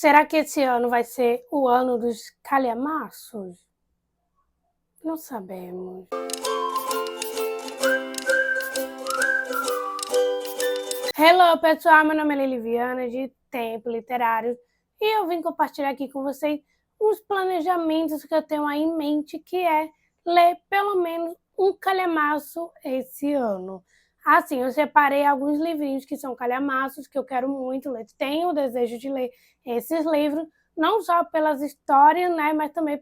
Será que esse ano vai ser o ano dos calhamaços? Não sabemos. Hello, pessoal! Meu nome é Liliviana, de Tempo Literário, e eu vim compartilhar aqui com vocês uns planejamentos que eu tenho aí em mente, que é ler pelo menos um calhamaço esse ano. Assim, eu separei alguns livrinhos que são calhamaços, que eu quero muito ler. Tenho o desejo de ler esses livros, não só pelas histórias, né, mas também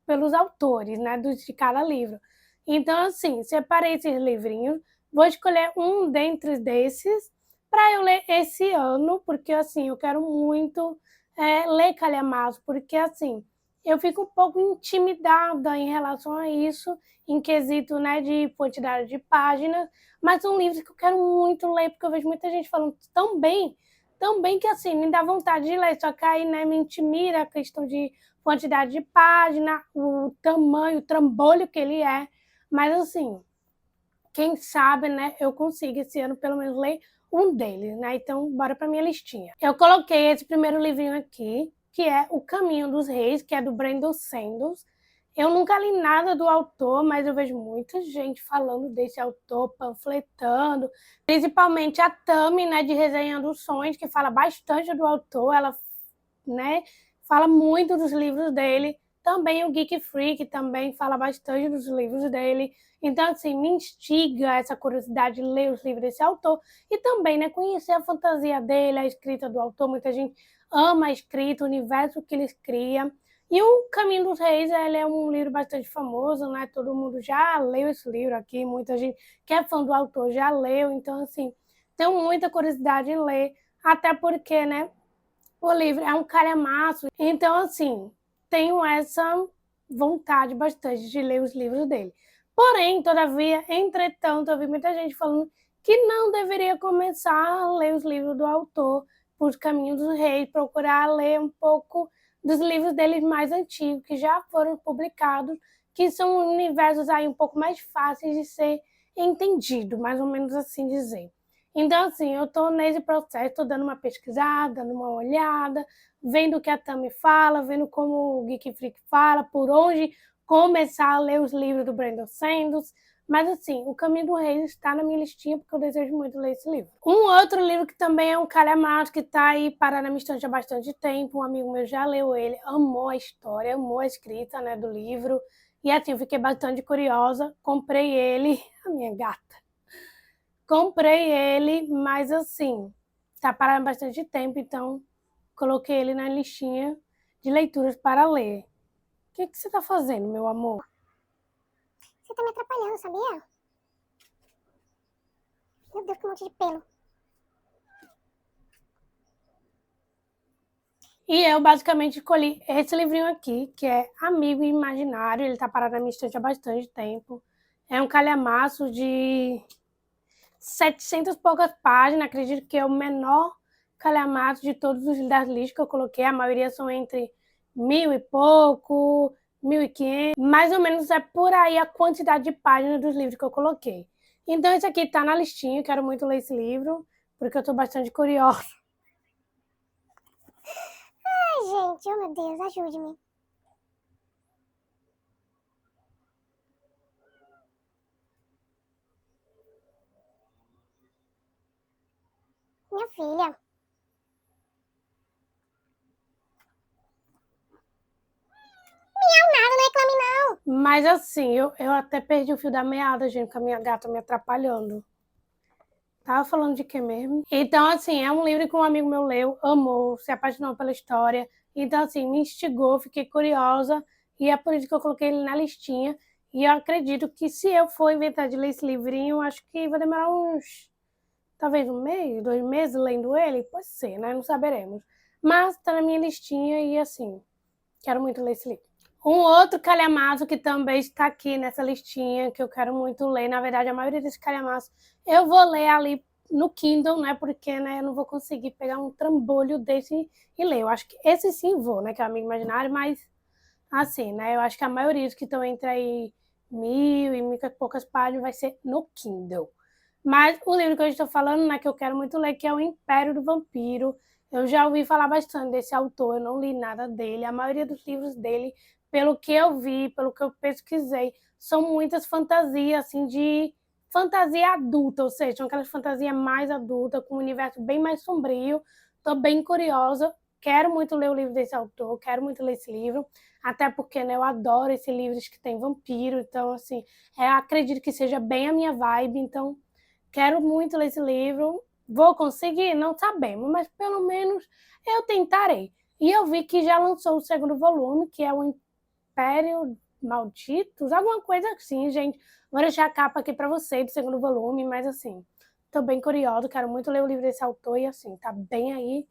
pelos autores, né, de cada livro. Então, assim, separei esses livrinhos, vou escolher um dentre desses para eu ler esse ano, porque assim, eu quero muito ler calhamaço, porque assim, eu fico um pouco intimidada em relação a isso, em quesito, né, de quantidade de páginas, mas são livros que eu quero muito ler, porque eu vejo muita gente falando tão bem que assim, me dá vontade de ler, só que aí, né, me intimida a questão de quantidade de página, o tamanho, o trambolho que ele é, mas assim, quem sabe, né, eu consigo esse ano pelo menos ler um deles, né? Então, bora para minha listinha. Eu coloquei esse primeiro livrinho aqui, que é O Caminho dos Reis, que é do Brandon Sanderson. Eu nunca li nada do autor, mas eu vejo muita gente falando desse autor, panfletando, principalmente a Tami, né, de Resenhando os Sonhos, que fala bastante do autor, ela, né, fala muito dos livros dele. Também o Geek Freak também fala bastante dos livros dele. Então, assim, me instiga essa curiosidade de ler os livros desse autor e também, né, conhecer a fantasia dele, a escrita do autor. Muita gente ama a escrita, o universo que ele cria. E o Caminho dos Reis, ele é um livro bastante famoso, né? Todo mundo já leu esse livro aqui, muita gente que é fã do autor já leu. Então, assim, tenho muita curiosidade em ler, até porque, né, o livro é um calhamaço. Então, assim, tenho essa vontade bastante de ler os livros dele. Porém, todavia, entretanto, eu vi muita gente falando que não deveria começar a ler os livros do autor por Caminho dos Reis, procurar ler um pouco dos livros dele mais antigos, que já foram publicados, que são universos aí um pouco mais fáceis de ser entendido, mais ou menos assim dizer. Então, assim, eu estou nesse processo, estou dando uma pesquisada, dando uma olhada, vendo o que a Tami fala, vendo como o Geek Freak fala, por onde começar a ler os livros do Brandon Sanderson. Mas, assim, O Caminho do Rei está na minha listinha, porque eu desejo muito ler esse livro. Um outro livro que também é um calhamaço, que está aí parado na minha estante há bastante tempo, um amigo meu já leu ele, amou a história, amou a escrita, né, do livro. E, assim, eu fiquei bastante curiosa, comprei ele, a minha gata. Comprei ele, mas assim, tá parado há bastante tempo, então coloquei ele na listinha de leituras para ler. O que você tá fazendo, meu amor? Você tá me atrapalhando, sabia? Meu Deus, que monte de pelo. E eu basicamente escolhi esse livrinho aqui, que é Amigo Imaginário. Ele tá parado na minha estante há bastante tempo. É um calhamaço de 700 e poucas páginas. Acredito que é o menor calhamaço de todos os das listas que eu coloquei. A maioria são entre 1000 e pouco, 1500. Mais ou menos é por aí a quantidade de páginas dos livros que eu coloquei. Então esse aqui tá na listinha. Quero muito ler esse livro, porque eu tô bastante curiosa. Ai, gente, oh meu Deus, ajude-me. Minha filha. Miau nada, não reclame não. Mas assim, eu até perdi o fio da meada, gente, com a minha gata me atrapalhando. Tava falando de quê mesmo? Então, assim, é um livro que um amigo meu leu, amou, se apaixonou pela história. Então, assim, me instigou, fiquei curiosa. E é por isso que eu coloquei ele na listinha. E eu acredito que se eu for inventar de ler esse livrinho, acho que vai demorar uns... talvez um mês, 2 meses lendo ele. Pode ser, né? Não saberemos. Mas tá na minha listinha e, assim, quero muito ler esse livro. Um outro calhamaço que também está aqui nessa listinha, que eu quero muito ler, na verdade, a maioria desses calhamaços eu vou ler ali no Kindle, né? Porque, né, eu não vou conseguir pegar um trambolho desse e ler. Eu acho que esse sim vou, né? Que é o Amigo Imaginário, mas assim, né? Eu acho que a maioria dos que estão entre aí 1000 e poucas páginas vai ser no Kindle. Mas o livro que eu estou falando, né, que eu quero muito ler, que é O Império do Vampiro, Eu já ouvi falar bastante desse autor, eu não li nada dele. A maioria dos livros dele, pelo que eu vi, pelo que eu pesquisei, são muitas fantasias, assim, de fantasia adulta, ou seja, são aquelas fantasias mais adultas, com um universo bem mais sombrio. Tô bem curiosa, quero muito ler o livro desse autor, quero muito ler esse livro, até porque, né, eu adoro esses livros que tem vampiro, então, assim, acredito que seja bem a minha vibe, então quero muito ler esse livro. Vou conseguir? Não sabemos, mas pelo menos eu tentarei. E eu vi que já lançou o segundo volume, que é o Império Malditos, alguma coisa assim, gente. Vou deixar a capa aqui para você do segundo volume, mas assim, tô bem curiosa, quero muito ler o livro desse autor e assim, tá bem aí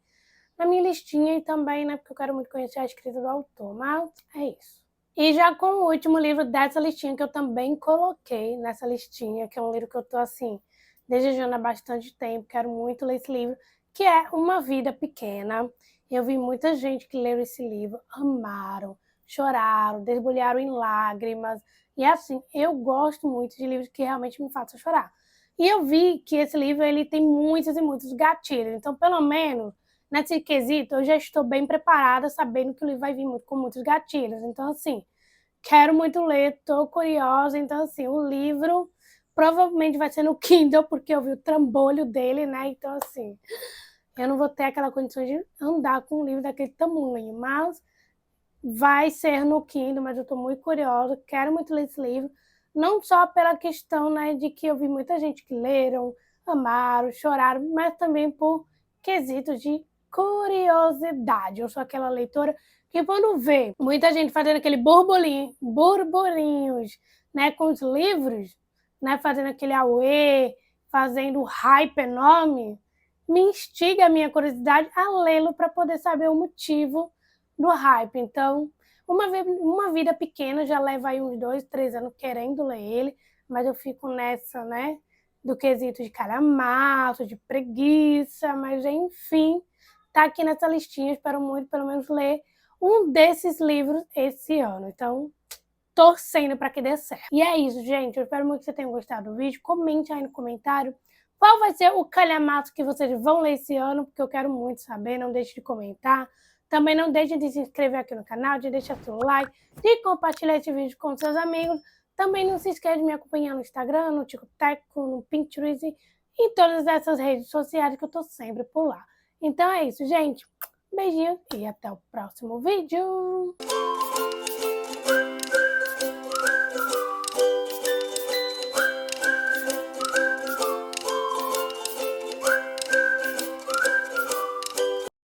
na minha listinha e também, né, porque eu quero muito conhecer a escrita do autor, mas é isso. E já com o último livro dessa listinha, que eu também coloquei nessa listinha, que é um livro que eu tô, assim, desejando há bastante tempo, quero muito ler esse livro, que é Uma Vida Pequena. Eu vi muita gente que leu esse livro, amaram, choraram, debulharam em lágrimas. E assim, eu gosto muito de livros que realmente me façam chorar. E eu vi que esse livro ele tem muitos e muitos gatilhos. Então, pelo menos, nesse quesito, eu já estou bem preparada, sabendo que o livro vai vir muito, com muitos gatilhos. Então, assim, quero muito ler, estou curiosa. Então, assim, o livro provavelmente vai ser no Kindle, porque eu vi o trambolho dele, né? Então, assim, eu não vou ter aquela condição de andar com um livro daquele tamanho, mas vai ser no Kindle, mas eu estou muito curiosa, quero muito ler esse livro, não só pela questão, né, de que eu vi muita gente que leram, amaram, choraram, mas também por quesitos de curiosidade. Eu sou aquela leitora que quando vê muita gente fazendo aquele burburinhos, né, com os livros, né, fazendo aquele auê, fazendo hype enorme, me instiga a minha curiosidade a lê-lo para poder saber o motivo do hype. Então, uma vida pequena já leva aí uns 2, 3 anos querendo ler ele, mas eu fico nessa, né, do quesito de calhamaço, de preguiça, mas enfim, tá aqui nessa listinha, espero muito pelo menos ler um desses livros esse ano. Então, torcendo para que dê certo. E é isso, gente. Eu espero muito que vocês tenham gostado do vídeo. Comente aí no comentário qual vai ser o calhamaço que vocês vão ler esse ano, porque eu quero muito saber. Não deixe de comentar. Também não deixe de se inscrever aqui no canal, de deixar seu like, de compartilhar esse vídeo com seus amigos. Também não se esqueça de me acompanhar no Instagram, no TikTok, no Pinterest e em todas essas redes sociais que eu tô sempre por lá. Então é isso, gente. Beijinho e até o próximo vídeo.